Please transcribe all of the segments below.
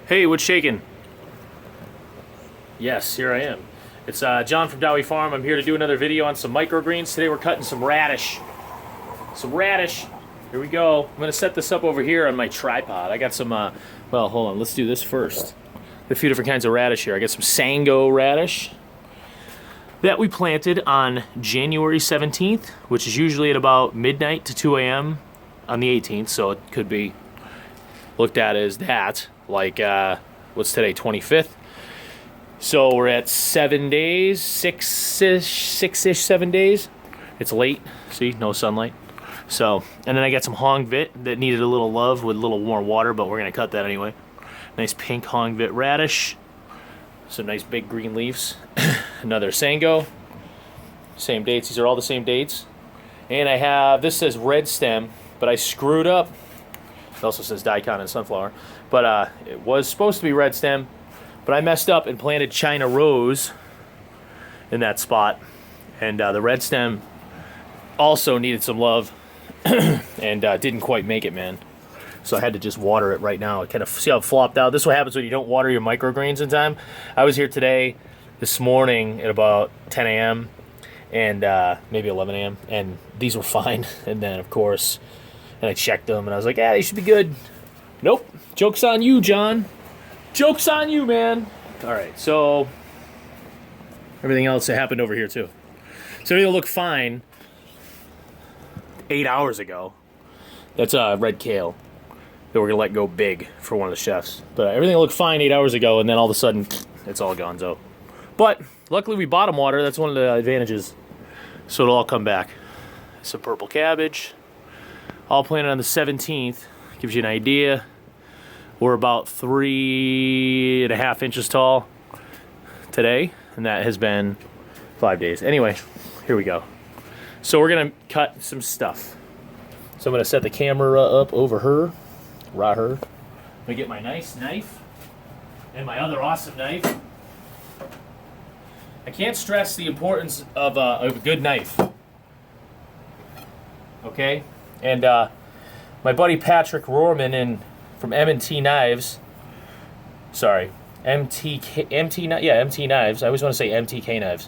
Hey, what's shaking? Yes, here I am. It's John from Dowie Farm. I'm here to do another video on some microgreens. Today we're cutting some radish. Some radish. Here we go. I'm going to set this up over here on my tripod. I got some, well, hold on. Let's do this first. A few different kinds of radish here. I got some Sango Radish that we planted on January 17th, which is usually at about midnight to 2 a.m. on the 18th, so it could be looked at as that, like, what's today, 25th? So we're at 7 days, six-ish, 7 days. It's late, see, no sunlight. So, and then I got some Hong Vit that needed a little love with a little warm water, but we're gonna cut that anyway. Nice pink Hong Vit radish. Some nice big green leaves. Another Sango. Same dates, these are all the same dates. And I have, this says red stem, but I screwed up. It also says daikon and sunflower. But it was supposed to be red stem, but I messed up and planted China rose in that spot. And the red stem also needed some love and didn't quite make it, man. So I had to just water it right now. Kind of see how it flopped out. This is what happens when you don't water your microgreens in time. I was here this morning at about 10 a.m. and maybe 11 a.m. and these were fine. And then of course, and I checked them and I was like, yeah, they should be good. Nope. Joke's on you, John. Joke's on you, man. All right, so everything else that happened over here too. So everything looked fine 8 hours ago. That's red kale that we're gonna let go big for one of the chefs. But everything looked fine 8 hours ago, and then all of a sudden, it's all gonzo. But luckily we bottom water. That's one of the advantages. So it'll all come back. Some purple cabbage. All planted on the 17th. Gives you an idea. We're about 3.5 inches tall today, and that has been 5 days. Anyway, here we go. So we're gonna cut some stuff. So I'm gonna set the camera up over her, right her. I'm gonna get my nice knife and my other awesome knife. I can't stress the importance of a good knife. Okay, and my buddy Patrick Rohrman from M&T Knives. Sorry, MT Knives. I always want to say MTK Knives.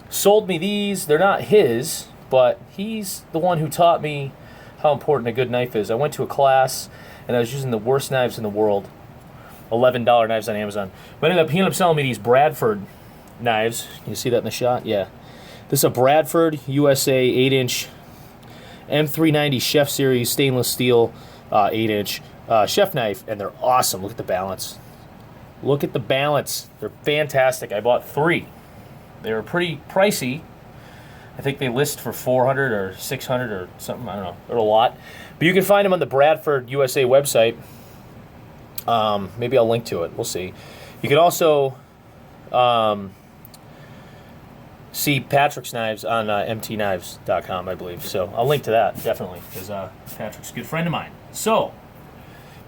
Sold me these. They're not his, but he's the one who taught me how important a good knife is. I went to a class and I was using the worst knives in the world. $11 knives on Amazon. But he ended up selling me these Bradford knives. Can you see that in the shot? Yeah. This is a Bradford USA 8-inch M390 Chef Series stainless steel 8-inch chef knife, and they're awesome. Look at the balance. Look at the balance. They're fantastic. I bought 3. They were pretty pricey. I think they list for $400 or $600 or something. I don't know. They're a lot. But you can find them on the Bradford USA website. Maybe I'll link to it. We'll see. You can also see Patrick's knives on mtknives.com, I believe. So I'll link to that, definitely, because Patrick's a good friend of mine. So,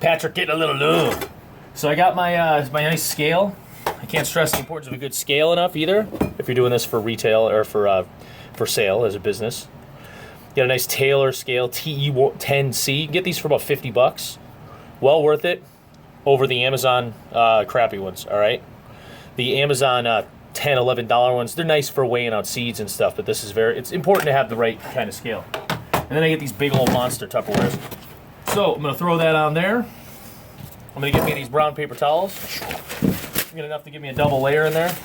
Patrick getting a little love. So I got my my nice scale. I can't stress the importance of a good scale enough either, if you're doing this for retail or for sale as a business. Get a nice Taylor scale, TE10C. You can get these for about $50. Well worth it over the Amazon crappy ones, all right? The Amazon $10, $11 ones, they're nice for weighing out seeds and stuff, but this is it's important to have the right kind of scale. And then I get these big old monster Tupperwares. So I'm gonna throw that on there. I'm gonna get me these brown paper towels. Get enough to give me a double layer in there.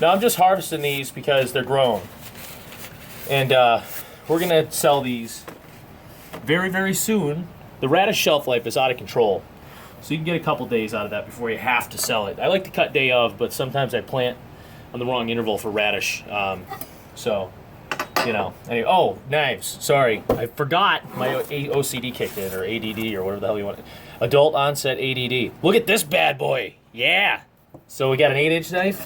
Now I'm just harvesting these because they're grown. And we're gonna sell these very, very soon. The radish shelf life is out of control. So you can get a couple days out of that before you have to sell it. I like to cut day of, but sometimes I plant on the wrong interval for radish. So, you know. Anyway, oh, knives. Sorry. I forgot my OCD kicked in, or ADD, or whatever the hell you want. Adult onset ADD. Look at this bad boy. Yeah. So we got an 8-inch knife.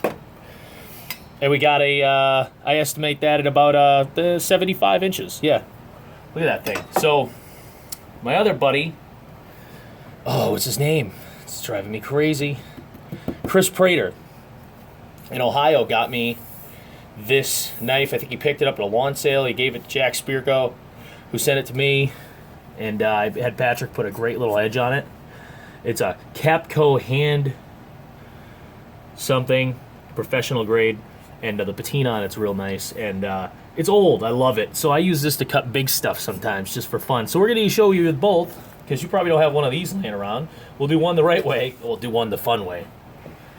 And we got I estimate that at about 75 inches. Yeah. Look at that thing. So, my other buddy, oh, what's his name? It's driving me crazy. Chris Prater in Ohio got me this knife. I think he picked it up at a lawn sale. He gave it to Jack Spirko, who sent it to me. And I had Patrick put a great little edge on it. It's a Capco hand something, professional grade, and the patina on it's real nice, and it's old. I love it. So I use this to cut big stuff sometimes just for fun. So we're going to show you with both, because you probably don't have one of these laying around. We'll do one the right way, we'll do one the fun way.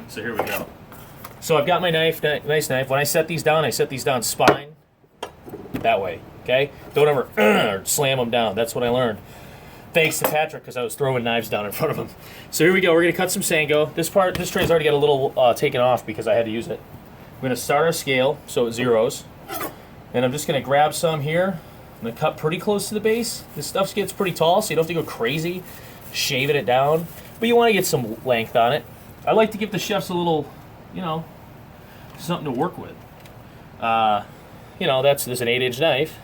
So here we go. So I've got my knife, nice knife. When I set these down spine that way, okay? Don't ever slam them down. That's what I learned. Thanks to Patrick, because I was throwing knives down in front of him. So here we go. We're going to cut some Sango. This tray's already got a little taken off because I had to use it. We're going to start our scale so it zeros. And I'm just going to grab some here. I'm going to cut pretty close to the base. This stuff gets pretty tall, so you don't have to go crazy shaving it down. But you want to get some length on it. I like to give the chefs a little, you know, something to work with. You know, there's an 8-inch knife.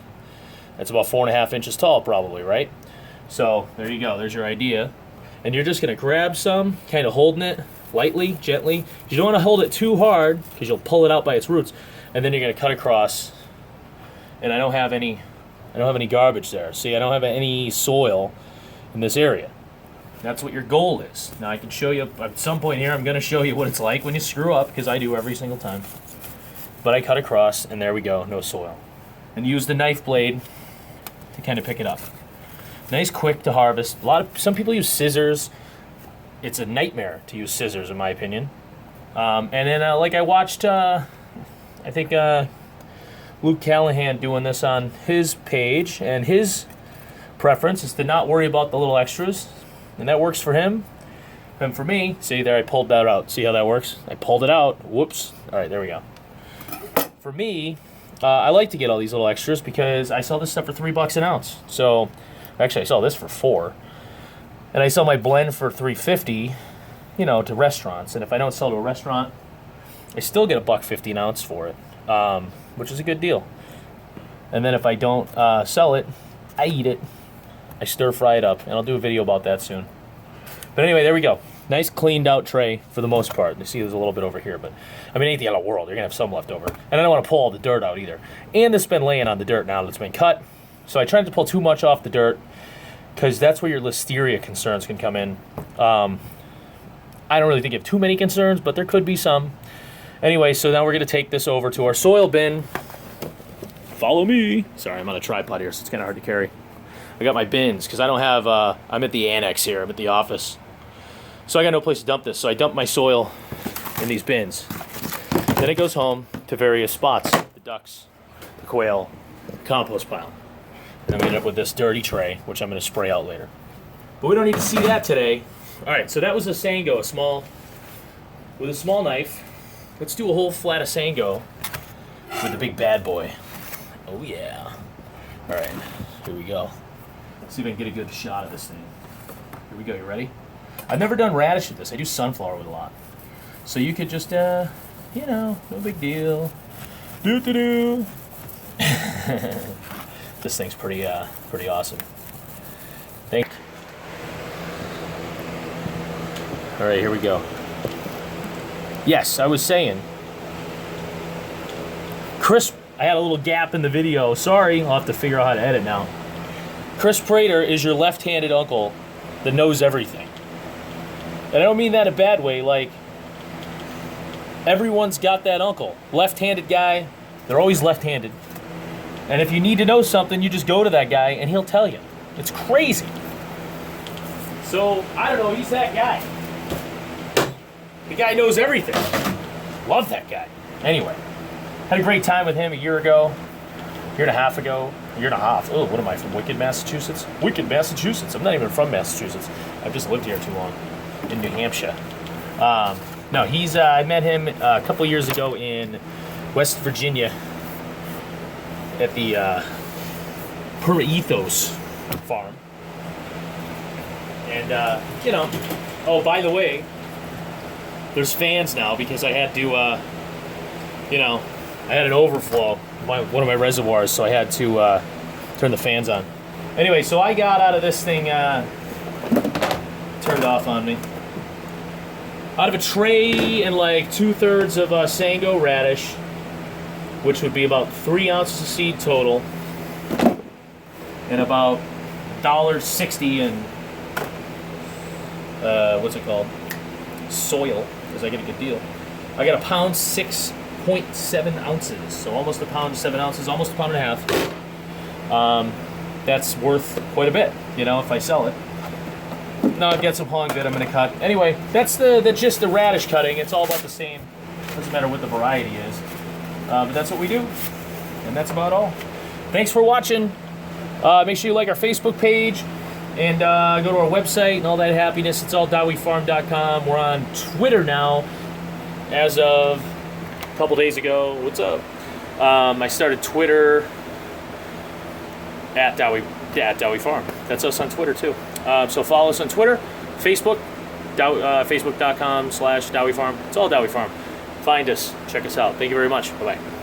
That's about 4.5 inches tall probably, right? So there you go, there's your idea. And you're just gonna grab some, kind of holding it lightly, gently. You don't wanna hold it too hard because you'll pull it out by its roots. And then you're gonna cut across. And I don't have any garbage there. See, I don't have any soil in this area. That's what your goal is. Now I can show you, at some point here, I'm gonna show you what it's like when you screw up, because I do every single time. But I cut across, and there we go, no soil. And use the knife blade to kind of pick it up. Nice, quick to harvest. Some people use scissors. It's a nightmare to use scissors, in my opinion. And then, like I watched, I think Luke Callahan doing this on his page, and his preference is to not worry about the little extras, and that works for him. And for me, see there, I pulled that out. See how that works? I pulled it out. Whoops. All right, there we go. For me, I like to get all these little extras because I sell this stuff for $3 an ounce. So, actually, I sell this for $4, and I sell my blend for $3.50, you know, to restaurants. And if I don't sell to a restaurant, I still get $1.50 an ounce for it, which is a good deal. And then if I don't sell it, I eat it. I stir fry it up, and I'll do a video about that soon. But anyway, there we go. Nice cleaned out tray for the most part. You see there's a little bit over here, but I mean, anything in the world, you're gonna have some left over. And I don't want to pull all the dirt out either. And it's been laying on the dirt now that's been cut. So I try not to pull too much off the dirt, because that's where your listeria concerns can come in. I don't really think you have too many concerns, but there could be some. Anyway, so now we're gonna take this over to our soil bin. Follow me. Sorry, I'm on a tripod here, so it's kind of hard to carry. I got my bins, because I don't have, I'm at the annex here, I'm at the office. So I got no place to dump this, so I dump my soil in these bins. Then it goes home to various spots, the ducks, the quail, the compost pile. And I'm gonna end up with this dirty tray, which I'm gonna spray out later. But we don't need to see that today. All right, so that was a Sango, with a small knife. Let's do a whole flat of Sango with the big bad boy. Oh yeah. All right, here we go. Let's see if I can get a good shot of this thing. Here we go, you ready? I've never done radish with this. I do sunflower with a lot. So you could just, you know, no big deal. Do-do-do. This thing's pretty awesome. Thank you. All right, here we go. Yes, I was saying. Chris, I had a little gap in the video. Sorry, I'll have to figure out how to edit now. Chris Prater is your left-handed uncle that knows everything. And I don't mean that in a bad way, like, everyone's got that uncle. Left-handed guy, they're always left-handed. And if you need to know something, you just go to that guy and he'll tell you. It's crazy. So, I don't know, he's that guy. The guy knows everything. Love that guy. Anyway, had a great time with him a year ago, a year and a half ago. Oh, what am I, from Wicked, Massachusetts? Wicked, Massachusetts. I'm not even from Massachusetts. I've just lived here too long. In New Hampshire. No, I met him a couple years ago in West Virginia at the Pura Ethos farm. And, you know, oh, by the way, there's fans now because I had to, you know, I had an overflow, one of my reservoirs, so I had to turn the fans on. Anyway, so I got out of this thing, turned off on me. Out of a tray and like 2/3 of Sango Radish, which would be about 3 ounces of seed total, and about $1.60 in what's it called? Soil, because I get a good deal. I got a pound 6.7 ounces, so almost a pound 7 ounces, almost a pound and a half. That's worth quite a bit, you know, if I sell it. Now I've got some hung that I'm going to cut. Anyway, that's the gist of radish cutting. It's all about the same. Doesn't matter what the variety is. But that's what we do, and that's about all. Thanks for watching. Make sure you like our Facebook page, and go to our website and all that happiness. It's all DowieFarm.com. We're on Twitter now, as of a couple days ago. What's up? I started Twitter at Dowie Farm. That's us on Twitter too. So follow us on Twitter, Facebook, Facebook.com/Dowie Farm. It's all Dowie Farm. Find us, check us out. Thank you very much. Bye bye.